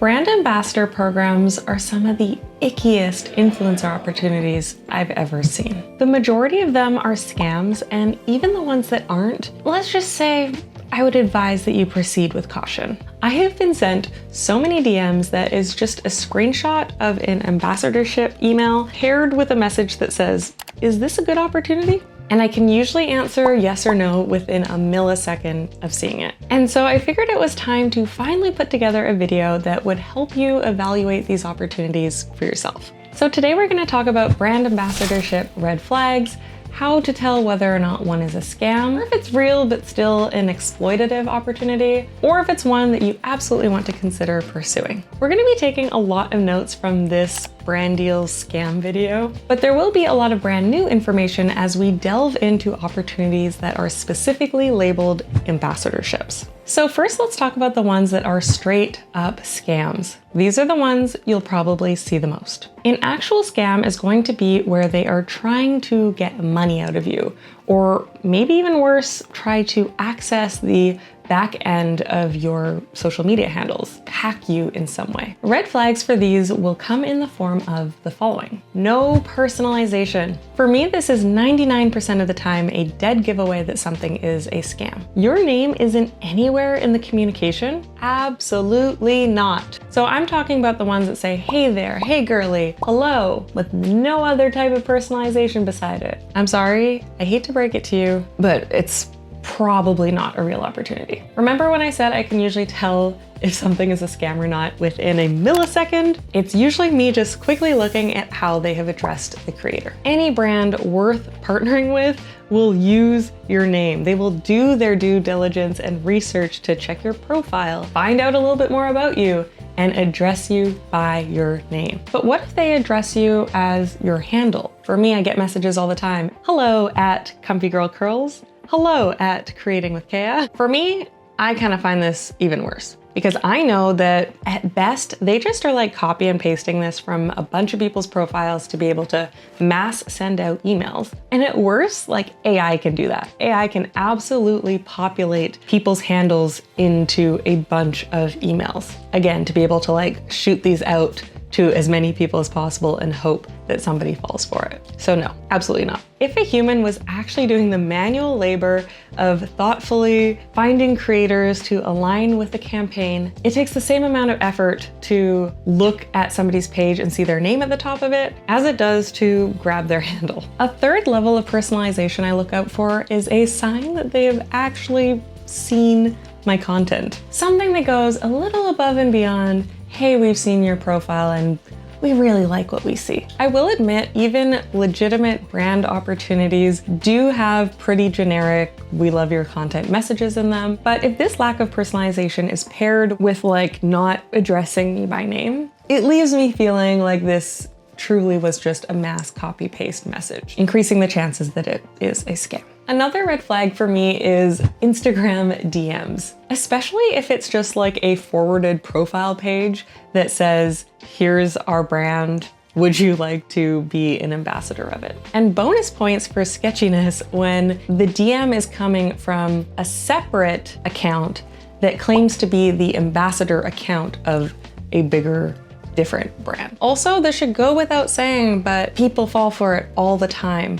Brand ambassador programs are some of the ickiest influencer opportunities I've ever seen. The majority of them are scams, and even the ones that aren't, let's just say, I would advise that you proceed with caution. I have been sent so many DMs that is just a screenshot of an ambassadorship email paired with a message that says, "Is this a good opportunity?" And I can usually answer yes or no within a millisecond of seeing it. And so I figured it was time to finally put together a video that would help you evaluate these opportunities for yourself. So today we're going to talk about brand ambassadorship red flags, how to tell whether or not one is a scam, or if it's real but still an exploitative opportunity, or if it's one that you absolutely want to consider pursuing. We're going to be taking a lot of notes from this brand deals scam video, but there will be a lot of brand new information as we delve into opportunities that are specifically labeled ambassadorships. So first, let's talk about the ones that are straight up scams. These are the ones you'll probably see the most. An actual scam is going to be where they are trying to get money out of you, or maybe even worse, try to access the back end of your social media handles, hack you in some way. Red flags for these will come in the form of the following. No personalization. For me, this is 99% of the time a dead giveaway that something is a scam. Your name isn't anywhere in the communication? Absolutely not. So I'm talking about the ones that say, "Hey there, hey girly, hello," with no other type of personalization beside it. I'm sorry, I hate to break it to you, but it's probably not a real opportunity. Remember when I said I can usually tell if something is a scam or not within a millisecond? It's usually me just quickly looking at how they have addressed the creator. Any brand worth partnering with will use your name. They will do their due diligence and research to check your profile, find out a little bit more about you, and address you by your name. But what if they address you as your handle? For me, I get messages all the time. "Hello at Comfy Girl Curls. Hello at Creating with Kea." For me, I kind of find this even worse because I know that at best, they just are like copy and pasting this from a bunch of people's profiles to be able to mass send out emails. And at worst, like AI can do that. AI can absolutely populate people's handles into a bunch of emails. Again, to be able to like shoot these out to as many people as possible and hope that somebody falls for it. So no, absolutely not. If a human was actually doing the manual labor of thoughtfully finding creators to align with the campaign, it takes the same amount of effort to look at somebody's page and see their name at the top of it as it does to grab their handle. A third level of personalization I look out for is a sign that they have actually seen my content. Something that goes a little above and beyond, "Hey, we've seen your profile and we really like what we see." I will admit, even legitimate brand opportunities do have pretty generic, "we love your content" messages in them. But if this lack of personalization is paired with like not addressing me by name, it leaves me feeling like this truly was just a mass copy paste message, increasing the chances that it is a scam. Another red flag for me is Instagram DMs, especially if it's just like a forwarded profile page that says, "Here's our brand. Would you like to be an ambassador of it?" And bonus points for sketchiness when the DM is coming from a separate account that claims to be the ambassador account of a bigger, different brand. Also, this should go without saying, but people fall for it all the time.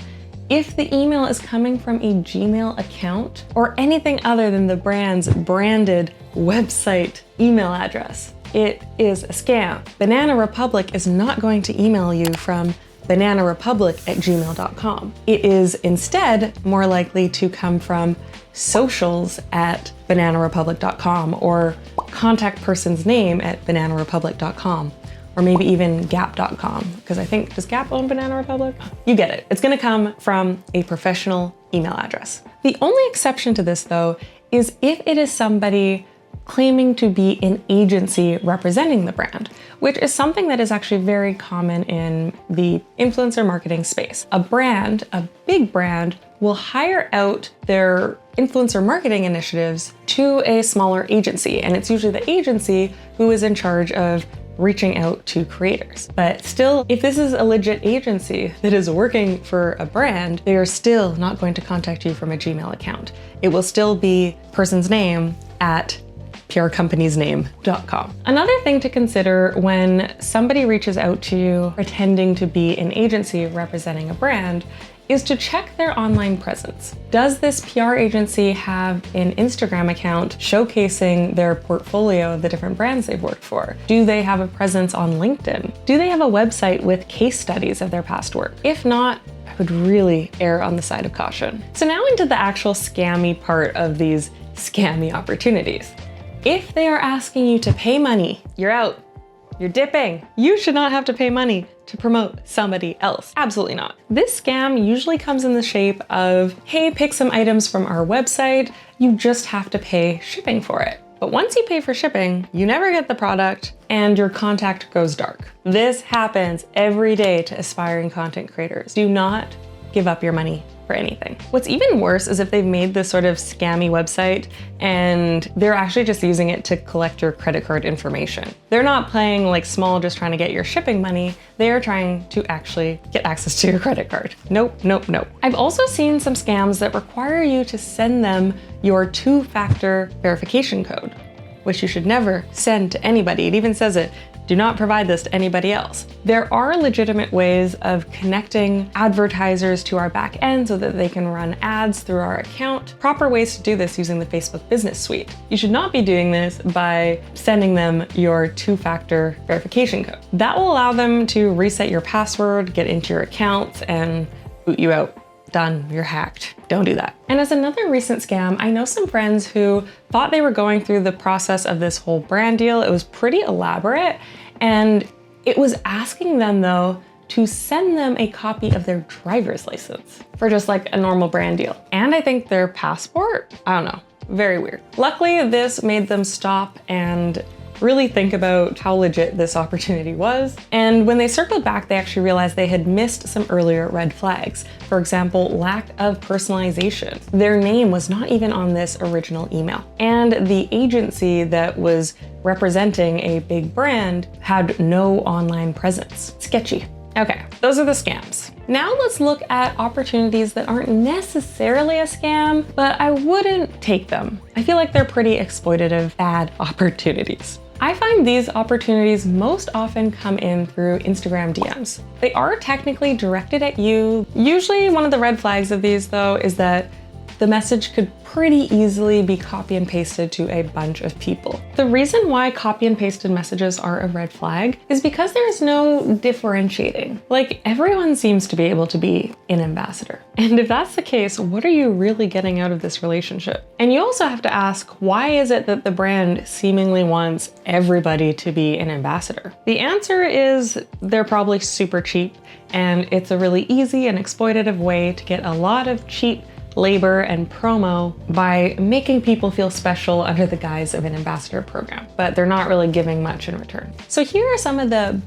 If the email is coming from a Gmail account or anything other than the brand's branded website email address, it is a scam. Banana Republic is not going to email you from bananarepublic@gmail.com. It is instead more likely to come from socials@bananarepublic.com or contact person's name at bananarepublic.com. Or maybe even gap.com, because I think, does Gap own Banana Republic? You get it. It's gonna come from a professional email address. The only exception to this though, is if it is somebody claiming to be an agency representing the brand, which is something that is actually very common in the influencer marketing space. A brand, a big brand, will hire out their influencer marketing initiatives to a smaller agency, and it's usually the agency who is in charge of reaching out to creators. But still, if this is a legit agency that is working for a brand, they are still not going to contact you from a Gmail account. It will still be person's name at PR company's name.com. Another thing to consider when somebody reaches out to you pretending to be an agency representing a brand is to check their online presence. Does this PR agency have an Instagram account showcasing their portfolio of the different brands they've worked for? Do they have a presence on LinkedIn? Do they have a website with case studies of their past work? If not, I would really err on the side of caution. So now into the actual scammy part of these scammy opportunities. If they are asking you to pay money, you're out. You're dipping. You should not have to pay money to promote somebody else. Absolutely not. This scam usually comes in the shape of, hey, pick some items from our website. You just have to pay shipping for it. But once you pay for shipping, you never get the product and your contact goes dark. This happens every day to aspiring content creators. Do not give up your money for anything. What's even worse is if they've made this sort of scammy website and they're actually just using it to collect your credit card information. They're not playing like small, just trying to get your shipping money. They're trying to actually get access to your credit card. Nope, nope, nope. I've also seen some scams that require you to send them your two-factor verification code, which you should never send to anybody. It even says it. Do not provide this to anybody else. There are legitimate ways of connecting advertisers to our back end so that they can run ads through our account. Proper ways to do this using the Facebook Business Suite. You should not be doing this by sending them your two-factor verification code. That will allow them to reset your password, get into your accounts, and boot you out. Done, you're hacked. Don't do that. And as another recent scam, I know some friends who thought they were going through the process of this whole brand deal. It was pretty elaborate, and it was asking them though to send them a copy of their driver's license for just like a normal brand deal. And I think their passport, I don't know, very weird. Luckily, this made them stop and really think about how legit this opportunity was. And when they circled back, they actually realized they had missed some earlier red flags. For example, lack of personalization. Their name was not even on this original email. And the agency that was representing a big brand had no online presence. Sketchy. Okay, those are the scams. Now let's look at opportunities that aren't necessarily a scam, but I wouldn't take them. I feel like they're pretty exploitative, bad opportunities. I find these opportunities most often come in through Instagram DMs. They are technically directed at you. Usually one of the red flags of these though is that the message could pretty easily be copy and pasted to a bunch of people. The reason why copy and pasted messages are a red flag is because there is no differentiating. Like, everyone seems to be able to be an ambassador. And if that's the case, what are you really getting out of this relationship? And you also have to ask, why is it that the brand seemingly wants everybody to be an ambassador? The answer is they're probably super cheap, and it's a really easy and exploitative way to get a lot of cheap labor and promo by making people feel special under the guise of an ambassador program, but they're not really giving much in return. So here are some of the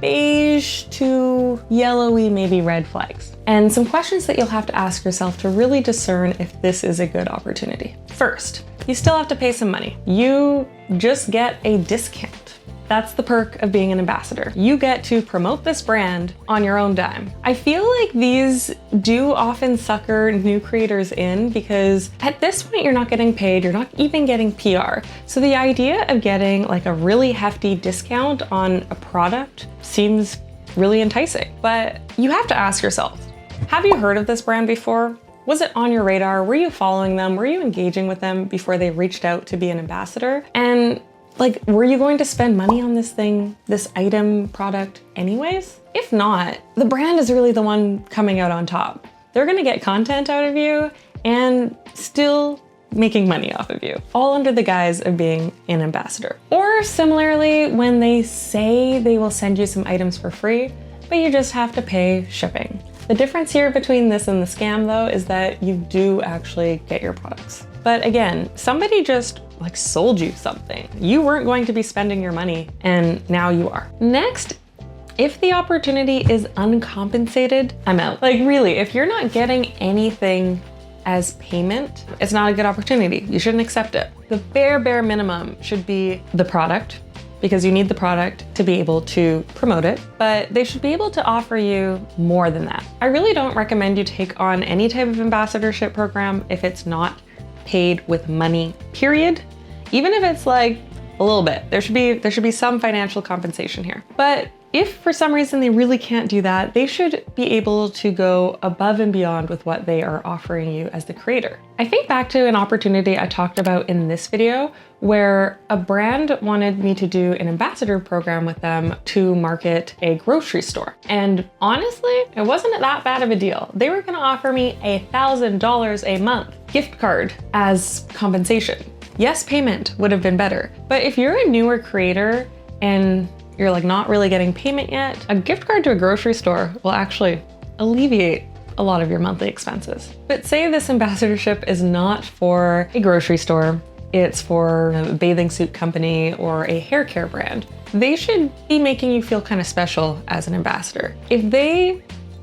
beige to yellowy, maybe red flags, and some questions that you'll have to ask yourself to really discern if this is a good opportunity. First, you still have to pay some money. You just get a discount. That's the perk of being an ambassador. You get to promote this brand on your own dime. I feel like these do often sucker new creators in because at this point you're not getting paid, you're not even getting PR. So the idea of getting like a really hefty discount on a product seems really enticing. But you have to ask yourself, have you heard of this brand before? Was it on your radar? Were you following them? Were you engaging with them before they reached out to be an ambassador? And like, were you going to spend money on this thing, this item, product anyways? If not, the brand is really the one coming out on top. They're gonna get content out of you and still making money off of you, all under the guise of being an ambassador. Or similarly, when they say they will send you some items for free, but you just have to pay shipping. The difference here between this and the scam though is that you do actually get your products. But again, somebody just like sold you something. You weren't going to be spending your money and now you are. Next, if the opportunity is uncompensated, I'm out. Like really, if you're not getting anything as payment, it's not a good opportunity. You shouldn't accept it. The bare minimum should be the product, because you need the product to be able to promote it, but they should be able to offer you more than that. I really don't recommend you take on any type of ambassadorship program if it's not paid with money, period. even if it's like a little bit. There should be some financial compensation here. But if for some reason they really can't do that, they should be able to go above and beyond with what they are offering you as the creator. I think back to an opportunity I talked about in this video where a brand wanted me to do an ambassador program with them to market a grocery store. And honestly, it wasn't that bad of a deal. They were gonna offer me $1,000 a month gift card as compensation. Yes, payment would have been better. But if you're a newer creator and you're like not really getting payment yet, a gift card to a grocery store will actually alleviate a lot of your monthly expenses. But say this ambassadorship is not for a grocery store, it's for a bathing suit company or a hair care brand. They should be making you feel kind of special as an ambassador. If they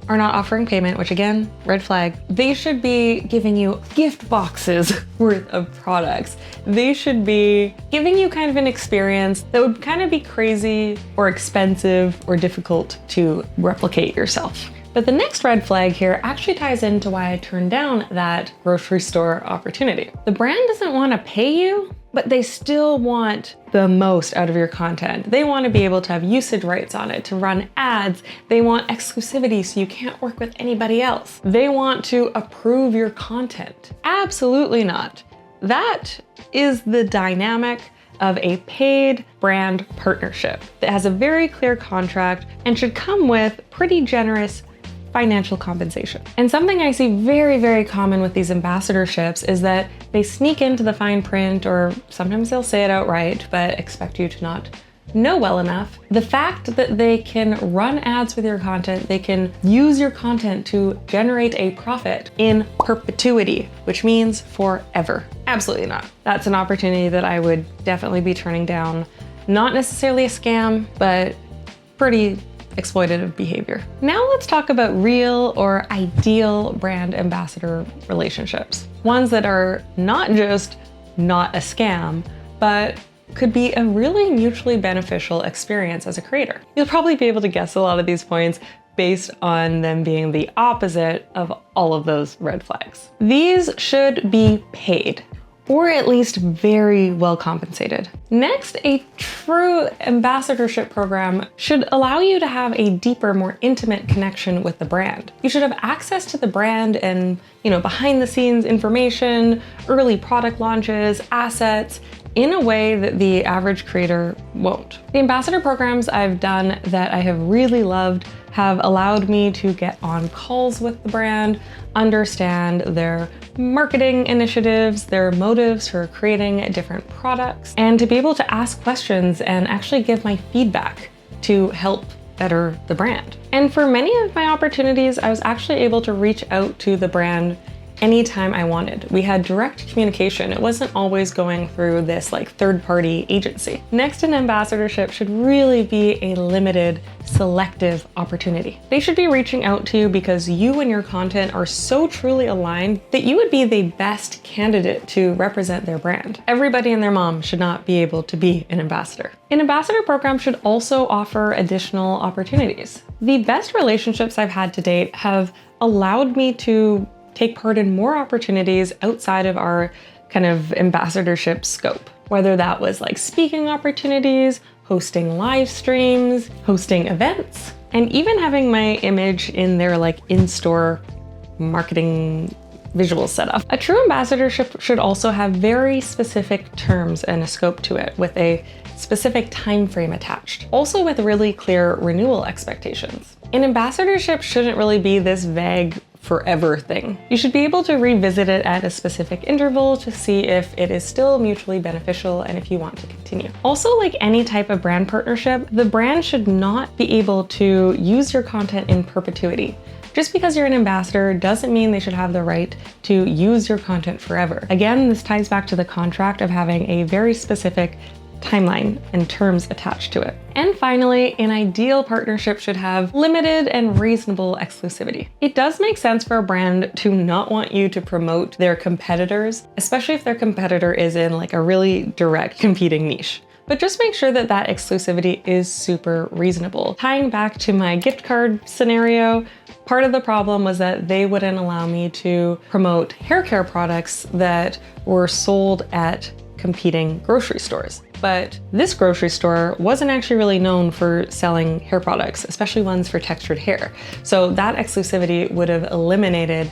are not offering payment, which again, red flag, they should be giving you gift boxes worth of products. They should be giving you kind of an experience that would kind of be crazy or expensive or difficult to replicate yourself. But the next red flag here actually ties into why I turned down that grocery store opportunity. The brand doesn't want to pay you, but they still want the most out of your content. They want to be able to have usage rights on it, to run ads. They want exclusivity so you can't work with anybody else. They want to approve your content. Absolutely not. That is the dynamic of a paid brand partnership that has a very clear contract and should come with pretty generous financial compensation. And something I see very, very common with these ambassadorships is that they sneak into the fine print, or sometimes they'll say it outright, but expect you to not know well enough. The fact that they can run ads with your content, they can use your content to generate a profit in perpetuity, which means forever. Absolutely not. That's an opportunity that I would definitely be turning down. Not necessarily a scam, but pretty exploitative behavior. Now let's talk about real or ideal brand ambassador relationships. Ones that are not just not a scam, but could be a really mutually beneficial experience as a creator. You'll probably be able to guess a lot of these points based on them being the opposite of all of those red flags. These should be paid, or at least very well compensated. Next, a true ambassadorship program should allow you to have a deeper, more intimate connection with the brand. You should have access to the brand and, behind the scenes information, early product launches, assets, in a way that the average creator won't. The ambassador programs I've done that I have really loved have allowed me to get on calls with the brand, understand their marketing initiatives, their motives for creating different products, and to be able to ask questions and actually give my feedback to help better the brand. And for many of my opportunities, I was actually able to reach out to the brand anytime I wanted. We had direct communication. It wasn't always going through this third-party agency. Next, an ambassadorship should really be a limited, selective opportunity. They should be reaching out to you because you and your content are so truly aligned that you would be the best candidate to represent their brand. Everybody and their mom should not be able to be an ambassador. An ambassador program should also offer additional opportunities. The best relationships I've had to date have allowed me to take part in more opportunities outside of our kind of ambassadorship scope, whether that was speaking opportunities, hosting live streams, hosting events, and even having my image in their in-store marketing visual setup. A true ambassadorship should also have very specific terms and a scope to it, with a specific time frame attached, also with really clear renewal expectations. An ambassadorship shouldn't really be this vague forever thing. You should be able to revisit it at a specific interval to see if it is still mutually beneficial and if you want to continue. Also, like any type of brand partnership, the brand should not be able to use your content in perpetuity. Just because you're an ambassador doesn't mean they should have the right to use your content forever. Again, this ties back to the contract of having a very specific timeline and terms attached to it. And finally, an ideal partnership should have limited and reasonable exclusivity. It does make sense for a brand to not want you to promote their competitors, especially if their competitor is in a really direct competing niche. But just make sure that that exclusivity is super reasonable. Tying back to my gift card scenario, part of the problem was that they wouldn't allow me to promote hair care products that were sold at competing grocery stores. But this grocery store wasn't actually really known for selling hair products, especially ones for textured hair. So that exclusivity would have eliminated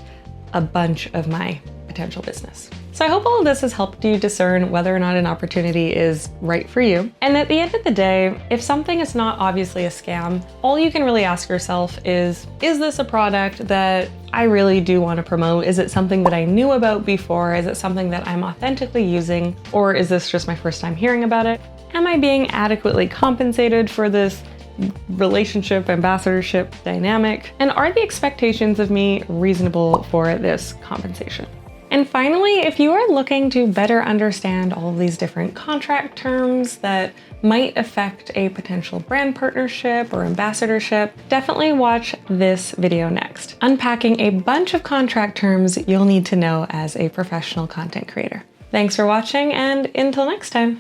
a bunch of my potential business. So I hope all of this has helped you discern whether or not an opportunity is right for you. And at the end of the day, if something is not obviously a scam, all you can really ask yourself is this a product that I really do want to promote? Is it something that I knew about before? Is it something that I'm authentically using? Or is this just my first time hearing about it? Am I being adequately compensated for this relationship, ambassadorship dynamic? And are the expectations of me reasonable for this compensation? And finally, if you are looking to better understand all of these different contract terms that might affect a potential brand partnership or ambassadorship, definitely watch this video next, unpacking a bunch of contract terms you'll need to know as a professional content creator. Thanks for watching, and until next time.